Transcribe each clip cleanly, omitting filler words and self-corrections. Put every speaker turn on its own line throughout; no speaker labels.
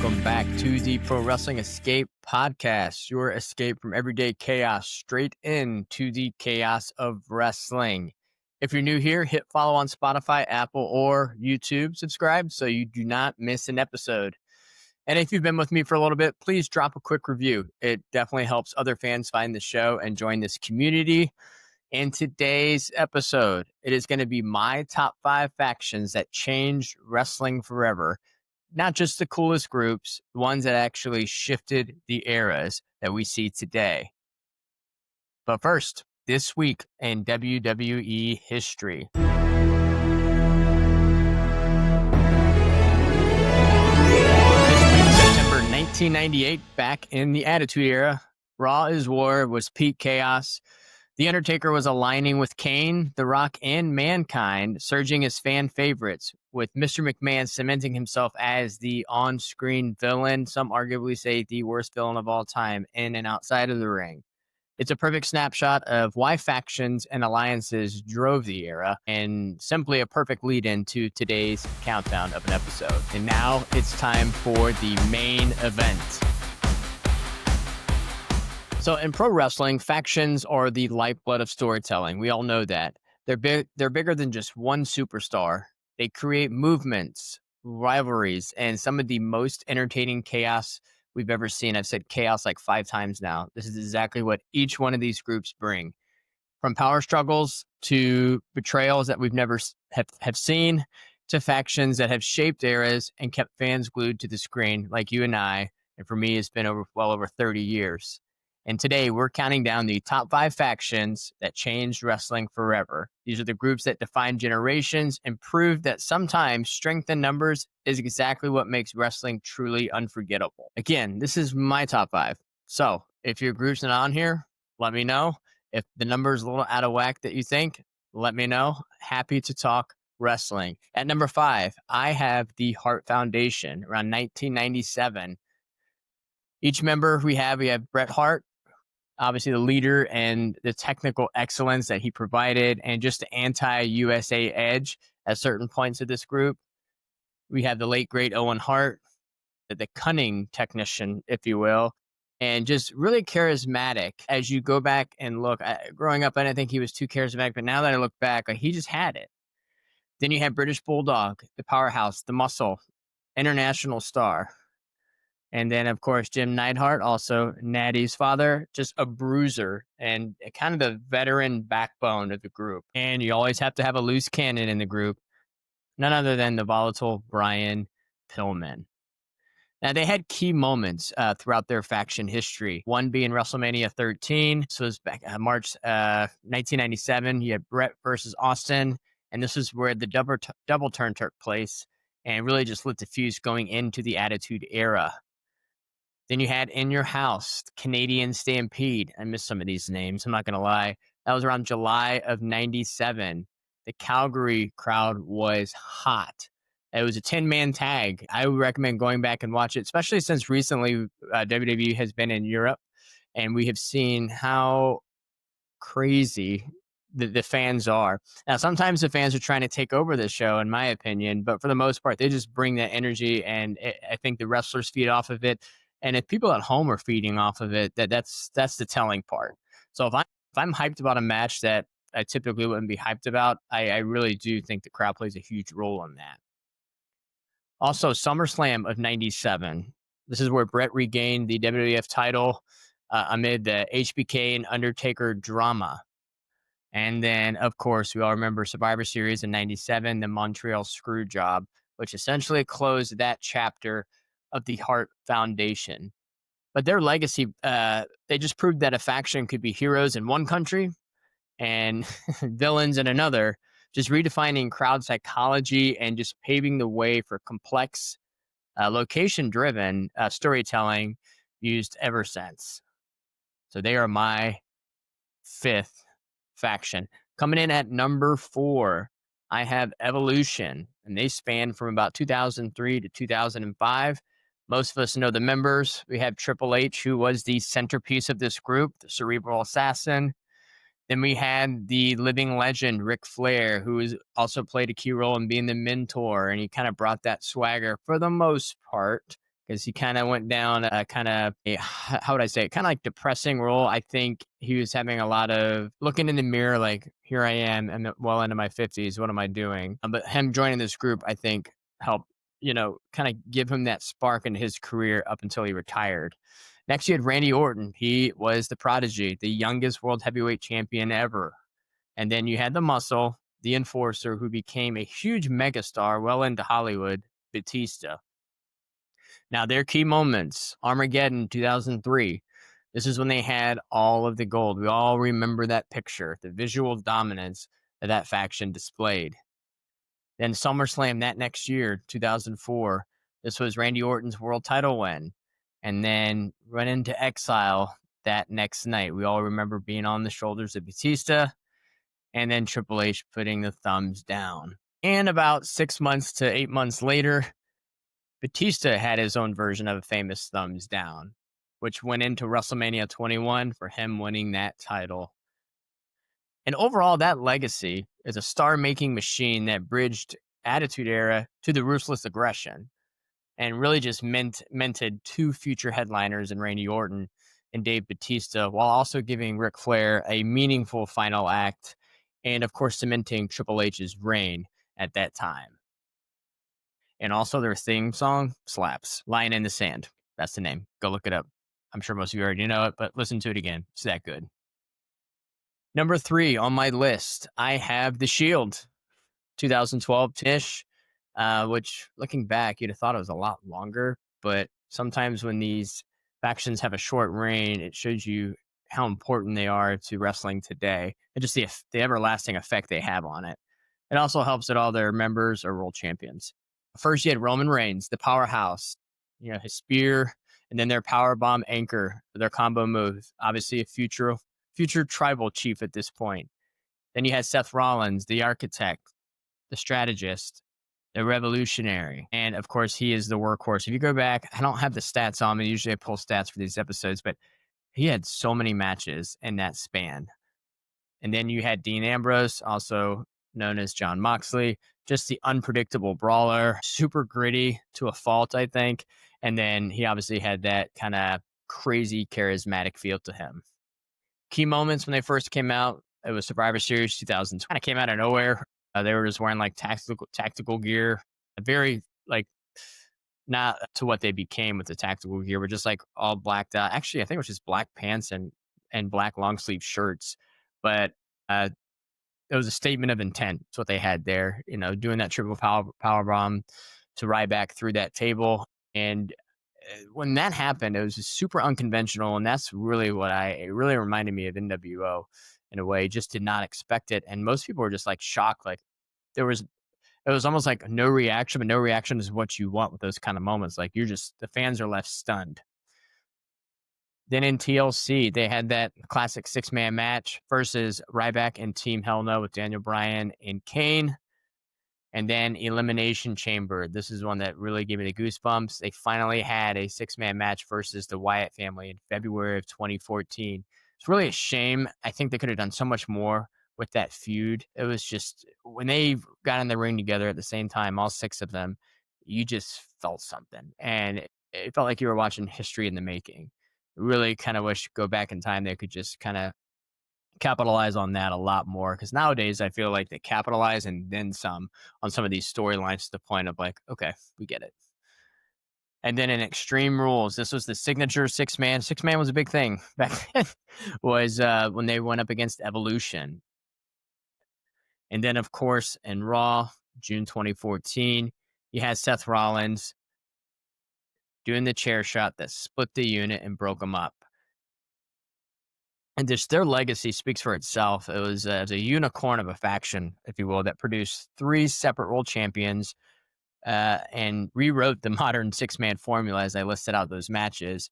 welcome back to the Pro Wrestling Escape Podcast, your escape from everyday chaos straight into the chaos of wrestling. If you're new here, hit follow on Spotify, Apple, or YouTube. Subscribe so you do not miss an episode. And if you've been with me for a little bit, please drop a quick review. It definitely helps other fans find the show and join this community. In today's episode, it is going to be my top 5 factions that changed wrestling forever. Not just the coolest groups, the ones that actually shifted the eras that we see today. But first, this week in WWE history. This week, September 1998, back in the Attitude Era, Raw is War was peak chaos. The Undertaker was aligning with Kane, The Rock, and Mankind, surging as fan favorites, with Mr. McMahon cementing himself as the on-screen villain, some arguably say the worst villain of all time, in and outside of the ring. It's a perfect snapshot of why factions and alliances drove the era, and simply a perfect lead-in to today's countdown of an episode. And now it's time for the main event. So in pro wrestling, factions are the lifeblood of storytelling. We all know that. They're bigger than just one superstar. They create movements, rivalries, and some of the most entertaining chaos we've ever seen. I've said chaos like 5 times now. This is exactly what each one of these groups bring. From power struggles to betrayals that we've never have seen, to factions that have shaped eras and kept fans glued to the screen like you and I. And for me, it's been well over 30 years. And today we're counting down the top 5 factions that changed wrestling forever. These are the groups that defined generations and proved that sometimes strength in numbers is exactly what makes wrestling truly unforgettable. Again, this is my top 5. So if your group's not on here, let me know. If the number is a little out of whack that you think, let me know. Happy to talk wrestling. At number 5, I have the Hart Foundation around 1997. Each member we have Bret Hart, obviously the leader and the technical excellence that he provided, and just the anti-USA edge at certain points of this group. We have the late, great Owen Hart, the cunning technician, if you will, and just really charismatic. As you go back and look, growing up, I didn't think he was too charismatic, but now that I look back, he just had it. Then you have British Bulldog, the powerhouse, the muscle, international star. And then, of course, Jim Neidhart, also Natty's father, just a bruiser and kind of the veteran backbone of the group. And you always have to have a loose cannon in the group, none other than the volatile Brian Pillman. Now, they had key moments throughout their faction history, one being WrestleMania 13. This was back March 1997. You had Brett versus Austin, and this is where the double turn took place and really just lit the fuse going into the Attitude Era. Then you had In Your House, Canadian Stampede. I missed some of these names, I'm not going to lie. That was around July of 97. The Calgary crowd was hot. It was a 10-man tag. I would recommend going back and watch it, especially since recently WWE has been in Europe, and we have seen how crazy the fans are. Now, sometimes the fans are trying to take over this show, in my opinion, but for the most part, they just bring that energy, and I think the wrestlers feed off of it. And if people at home are feeding off of it, that's the telling part. So if I'm hyped about a match that I typically wouldn't be hyped about, I really do think the crowd plays a huge role in that. Also, SummerSlam of 97. This is where Brett regained the WWF title amid the HBK and Undertaker drama. And then, of course, we all remember Survivor Series in 97, the Montreal Screwjob, which essentially closed that chapter of the Hart Foundation. But their legacy, they just proved that a faction could be heroes in one country and villains in another, just redefining crowd psychology and just paving the way for complex, location-driven storytelling used ever since. So they are my 5th faction. Coming in at number 4, I have Evolution, and they span from about 2003 to 2005. Most of us know the members. We have Triple H, who was the centerpiece of this group, the cerebral assassin. Then we had the living legend, Ric Flair, who also played a key role in being the mentor, and he kind of brought that swagger for the most part because he kind of went down a kind of how would I say it, kind of like depressing role. I think he was having a lot of looking in the mirror, like here I am, and well into my 50s. What am I doing? But him joining this group, I think, helped kind of give him that spark in his career up until he retired. Next, you had Randy Orton. He was the prodigy, the youngest world heavyweight champion ever. And then you had the muscle, the enforcer, who became a huge megastar well into Hollywood, Batista. Now, their key moments Armageddon 2003. This is when they had all of the gold. We all remember that picture, the visual dominance that faction displayed. Then SummerSlam that next year, 2004. This was Randy Orton's world title win. And then run into exile that next night. We all remember being on the shoulders of Batista and then Triple H putting the thumbs down. And about 6 months to 8 months later, Batista had his own version of a famous thumbs down, which went into WrestleMania 21 for him winning that title. And overall, that legacy is a star making machine that bridged Attitude Era to the ruthless aggression and really just minted two future headliners in Randy Orton and Dave Batista, while also giving Ric Flair a meaningful final act and, of course, cementing Triple H's reign at that time. And also their theme song slaps. Lion in the Sand. That's the name. Go look it up. I'm sure most of you already know it, but listen to it again. It's that good. Number 3 on my list, I have The Shield, 2012-ish, which looking back, you'd have thought it was a lot longer. But sometimes when these factions have a short reign, it shows you how important they are to wrestling today and just the everlasting effect they have on it. It also helps that all their members are world champions. First, you had Roman Reigns, the powerhouse, his spear, and then their power bomb anchor, their combo move. Obviously, a future tribal chief at this point. Then you had Seth Rollins, the architect, the strategist, the revolutionary, and of course, he is the workhorse. If you go back, I don't have the stats on me. Usually, I pull stats for these episodes, but he had so many matches in that span. And then you had Dean Ambrose, also known as John Moxley, just the unpredictable brawler, super gritty to a fault, I think. And then he obviously had that kind of crazy charismatic feel to him. Key moments when they first came out, it was Survivor Series 2000. Kind of came out of nowhere. They were just wearing like tactical gear, very like not to what they became with the tactical gear, but just like all blacked out. Actually, I think it was just black pants and black long sleeve shirts. But uh, it was a statement of intent. That's what they had there. Doing that triple power bomb to ride back through that table. And when that happened, it was just super unconventional, and that's really it really reminded me of NWO in a way. Just did not expect it, and most people were just like shocked. Like it was almost like no reaction, but no reaction is what you want with those kind of moments. Like the fans are left stunned. Then in TLC, they had that classic 6-man match versus Ryback and Team Hell No with Daniel Bryan and Kane. And then Elimination Chamber. This is one that really gave me the goosebumps. They finally had a 6-man match versus the Wyatt family in February of 2014. It's really a shame. I think they could have done so much more with that feud. It was just when they got in the ring together at the same time, all 6 of them, you just felt something. And it felt like you were watching history in the making. Really kind of wish go back in time they could just kind of capitalize on that a lot more, because nowadays I feel like they capitalize and then some on some of these storylines to the point of like, okay, we get it. And then in Extreme Rules, this was the signature 6-man. 6-man was a big thing back then. Was when they went up against Evolution. And then of course in Raw, June 2014, you had Seth Rollins doing the chair shot that split the unit and broke them up. And just their legacy speaks for itself. It was a unicorn of a faction, if you will, that produced 3 separate world champions and rewrote the modern 6-man formula as I listed out those matches.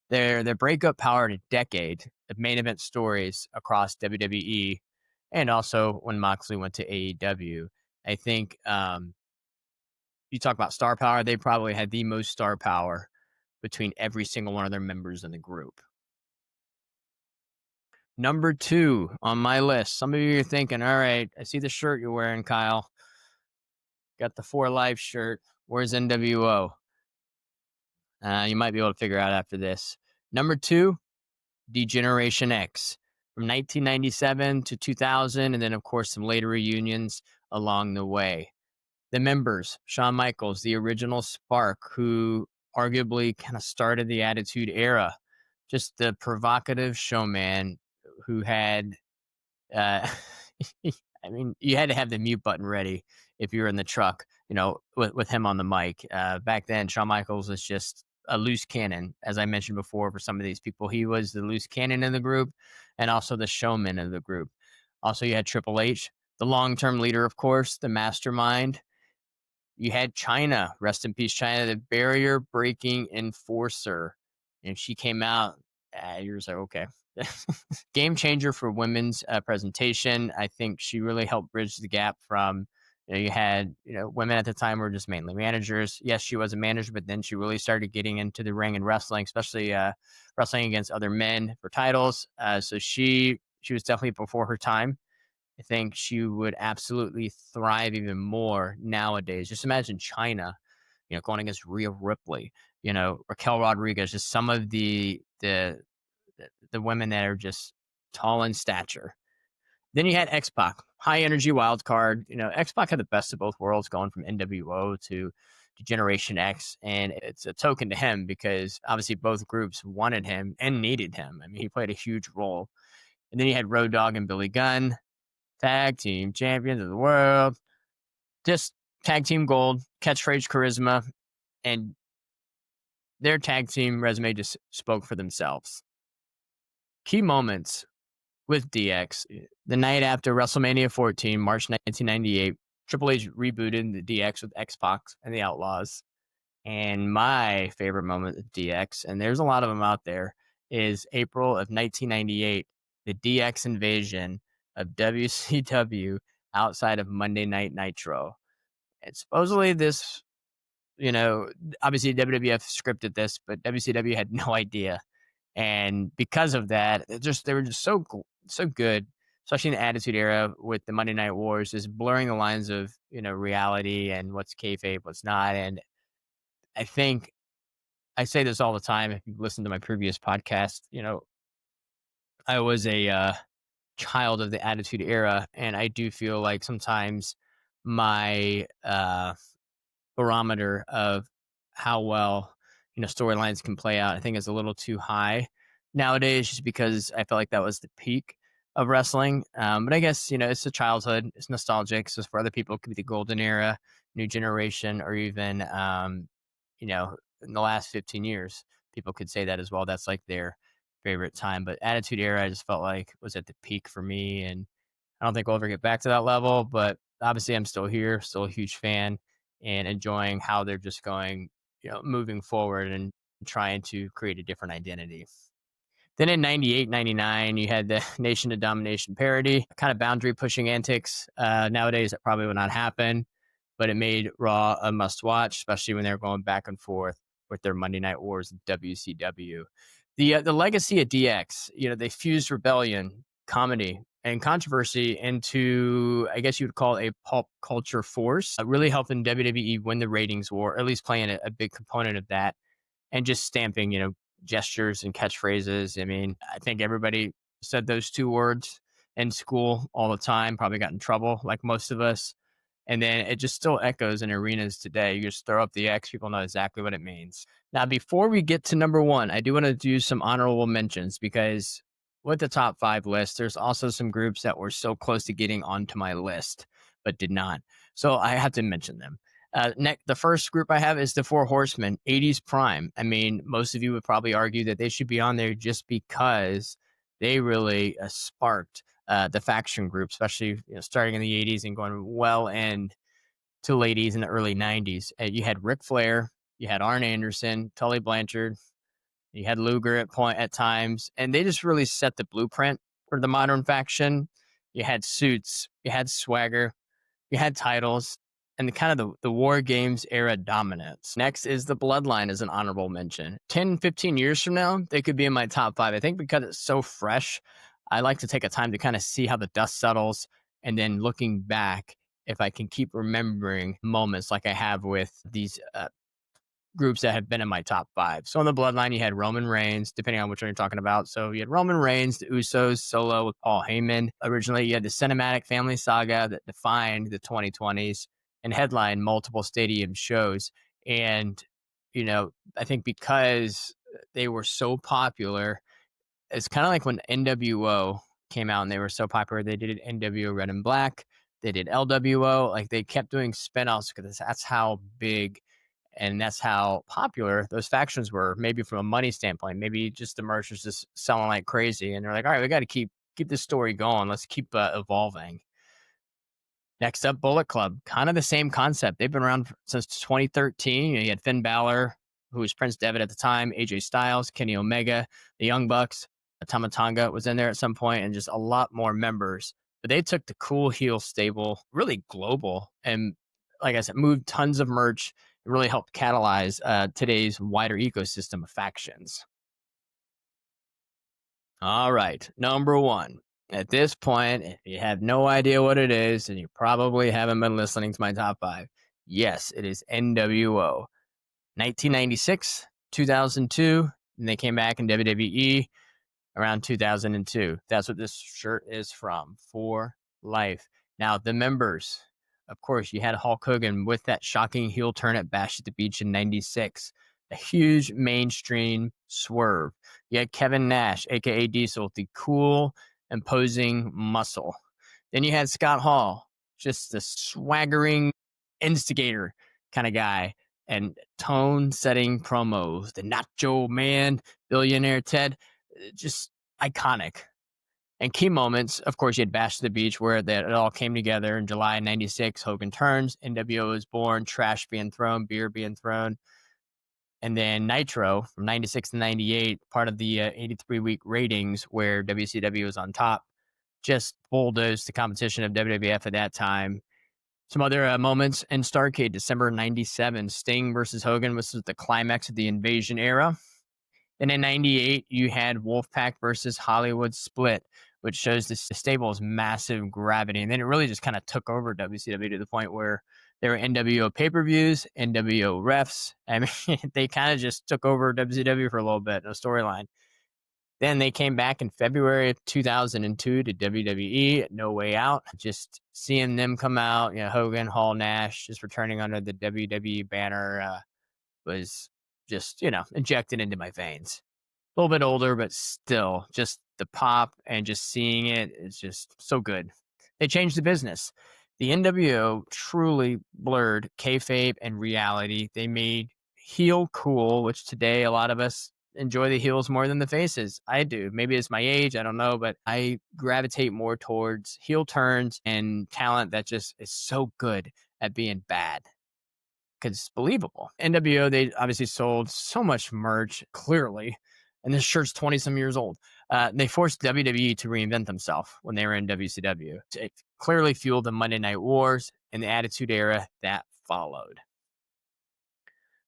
Their breakup powered a decade of main event stories across WWE, and also when Moxley went to AEW. I think you talk about star power, they probably had the most star power between every single one of their members in the group. Number 2 on my list. Some of you are thinking, all right, I see the shirt you're wearing, Kyle. Got the For Life shirt. Where's NWO? You might be able to figure out after this. Number two, Degeneration X from 1997 to 2000, and then, of course, some later reunions along the way. The members, Shawn Michaels, the original Spark, who arguably kind of started the Attitude Era, just the provocative showman who had uh, I mean, you had to have the mute button ready if you were in the truck, with him on the mic. Back then, Shawn Michaels was just a loose cannon, as I mentioned before. For some of these people, he was the loose cannon in the group, and also the showman of the group. Also, you had Triple H, the long-term leader, of course, the mastermind. You had China, rest in peace, China, the barrier breaking enforcer. And she came out, you're just like, okay. Game changer for women's presentation. I think she really helped bridge the gap from, you had, women at the time were just mainly managers. Yes, she was a manager, but then she really started getting into the ring and wrestling, especially wrestling against other men for titles. So she was definitely before her time. I think she would absolutely thrive even more nowadays. Just imagine China, going against Rhea Ripley, Raquel Rodriguez, just some of the women that are just tall in stature. Then you had X Pac, high energy wild card. X Pac had the best of both worlds, going from NWO to Generation X, and it's a token to him because obviously both groups wanted him and needed him. I mean, he played a huge role. And then you had Road Dogg and Billy Gunn, tag team champions of the world, just tag team gold, catchphrase charisma, and their tag team resume just spoke for themselves. Key moments with DX. The night after WrestleMania 14, March 1998, Triple H rebooted the DX with X Pac and the Outlaws. And my favorite moment of DX, and there's a lot of them out there, is April of 1998, the DX invasion of WCW outside of Monday Night Nitro. And supposedly this, you know, obviously WWF scripted this, but WCW had no idea. And because of that, they were just so good, especially in the Attitude Era with the Monday Night Wars, is blurring the lines of reality and what's kayfabe, what's not. And I think I say this all the time. If you've listened to my previous podcast, I was a child of the Attitude Era, and I do feel like sometimes my barometer of how well storylines can play out, I think, is a little too high nowadays, just because I feel like that was the peak of wrestling. But I guess it's a childhood, it's nostalgic. So for other people, it could be the golden era, new generation, or even in the last 15 years, people could say that as well. That's like their favorite time. But Attitude Era, I just felt like was at the peak for me, and I don't think we'll ever get back to that level. But obviously, I'm still here, still a huge fan, and enjoying how they're just going, moving forward and trying to create a different identity. Then in 98, 99, you had the Nation of Domination parody, kind of boundary pushing antics. Nowadays, that probably would not happen, but it made Raw a must watch, especially when they were going back and forth with their Monday Night Wars WCW. The legacy of DX, they fused rebellion, comedy, and controversy into, I guess you would call a pop culture force, really helping WWE win the ratings war, or at least playing a big component of that, and just stamping, gestures and catchphrases. I mean, I think everybody said those two words in school all the time, probably got in trouble like most of us. And then it just still echoes in arenas today. You just throw up the X, people know exactly what it means. Now, before we get to number one, I do want to do some honorable mentions because with the top five list, there's also some groups that were so close to getting onto my list, but did not. So I have to mention them. The first group I have is the Four Horsemen, 80s Prime. I mean, most of you would probably argue that they should be on there just because they really sparked the faction group, especially starting in the 80s and going well into late 80s and the early 90s. You had Ric Flair, you had Arn Anderson, Tully Blanchard, you had Luger at times, and they just really set the blueprint for the modern faction. You had suits, you had swagger, you had titles, and the kind of the War Games era dominance. Next is the Bloodline as an honorable mention. 10, 15 years from now, they could be in my top five. I think because it's so fresh, I like to take a time to kind of see how the dust settles, and then looking back, if I can keep remembering moments like I have with these groups that have been in my top five. So in the bloodline, you had Roman Reigns, depending on which one you're talking about. So you had Roman Reigns, the Usos, Solo with Paul Heyman. Originally, you had the cinematic family saga that defined the 2020s and headlined multiple stadium shows. And, I think because they were so popular, it's kind of like when NWO came out and they were so popular. They did NWO Red and Black. They did LWO. Like they kept doing spinoffs because that's how big and that's how popular those factions were. Maybe from a money standpoint, maybe just the merch was just selling like crazy, and they're like, all right, we got to keep this story going. Let's keep evolving. Next up, Bullet Club, kind of the same concept. They've been around since 2013. You had Finn Balor, who was Prince Devitt at the time, AJ Styles, Kenny Omega, the Young Bucks, Tama Tonga was in there at some point, and just a lot more members. But they took the cool heel stable really global and, like I said, moved tons of merch. It really helped catalyze today's wider ecosystem of factions. All right, number one. At this point, if you have no idea what it is, and you probably haven't been listening to my top five, yes, it is NWO. 1996, 2002, and they came back in WWE around 2002. That's what this shirt is from, for life. Now, the members, of course, you had Hulk Hogan with that shocking heel turn at Bash at the Beach in 96, a huge mainstream swerve. You had Kevin Nash, aka Diesel, the cool, imposing muscle. Then you had Scott Hall, just the swaggering instigator kind of guy, and tone setting promos. The Nacho Man, Billionaire Ted, just iconic. And key moments, of course, you had Bash to the Beach, where it all came together in July '96. Hogan turns, NWO is born, trash being thrown, beer being thrown. And then Nitro from 96 to 98, part of the 83-week ratings where WCW was on top, just bulldozed the competition of WWF at that time. Some other moments in Starrcade, December '97, Sting versus Hogan. This was the climax of the Invasion era. Then in '98, you had Wolfpack versus Hollywood Split, which shows the stable's massive gravity. And then it really just kind of took over WCW to the point where there were NWO pay-per-views, NWO refs. I mean, they kind of just took over WCW for a little bit, no storyline. Then they came back in February of 2002 to WWE, No Way Out. Just seeing them come out, Hogan, Hall, Nash, just returning under the WWE banner was just, injected into my veins. A little bit older, but still just the pop and just seeing it is just so good. They changed the business. The NWO truly blurred kayfabe and reality. They made heel cool, which today a lot of us enjoy the heels more than the faces. I do. Maybe it's my age. I don't know, but I gravitate more towards heel turns and talent that just is so good at being bad because it's believable. NWO, they obviously sold so much merch, clearly, and this shirt's 20 some years old. They forced WWE to reinvent themselves when they were in WCW. It clearly fueled the Monday Night Wars and the Attitude Era that followed.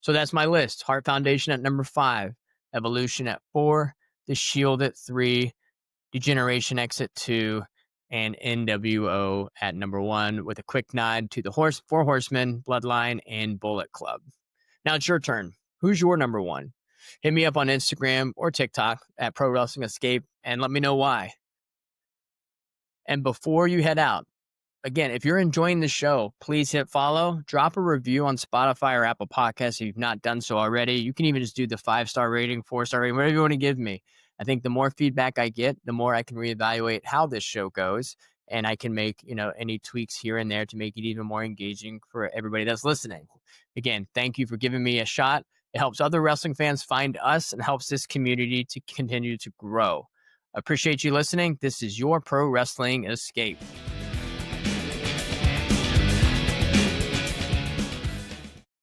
So that's my list. Heart Foundation at number 5, Evolution at 4, The Shield at 3, Degeneration X at 2, and NWO at number 1, with a quick nod to the Four Horsemen, Bloodline, and Bullet Club. Now it's your turn. Who's your number 1? Hit me up on Instagram or TikTok at Pro Wrestling Escape and let me know why. And before you head out, again, if you're enjoying the show, please hit follow, drop a review on Spotify or Apple Podcasts if you've not done so already. You can even just do the 5-star rating, 4-star rating, whatever you want to give me. I think the more feedback I get, the more I can reevaluate how this show goes. And I can make, any tweaks here and there to make it even more engaging for everybody that's listening. Again, thank you for giving me a shot. It helps other wrestling fans find us and helps this community to continue to grow. Appreciate you listening. This is your Pro Wrestling Escape.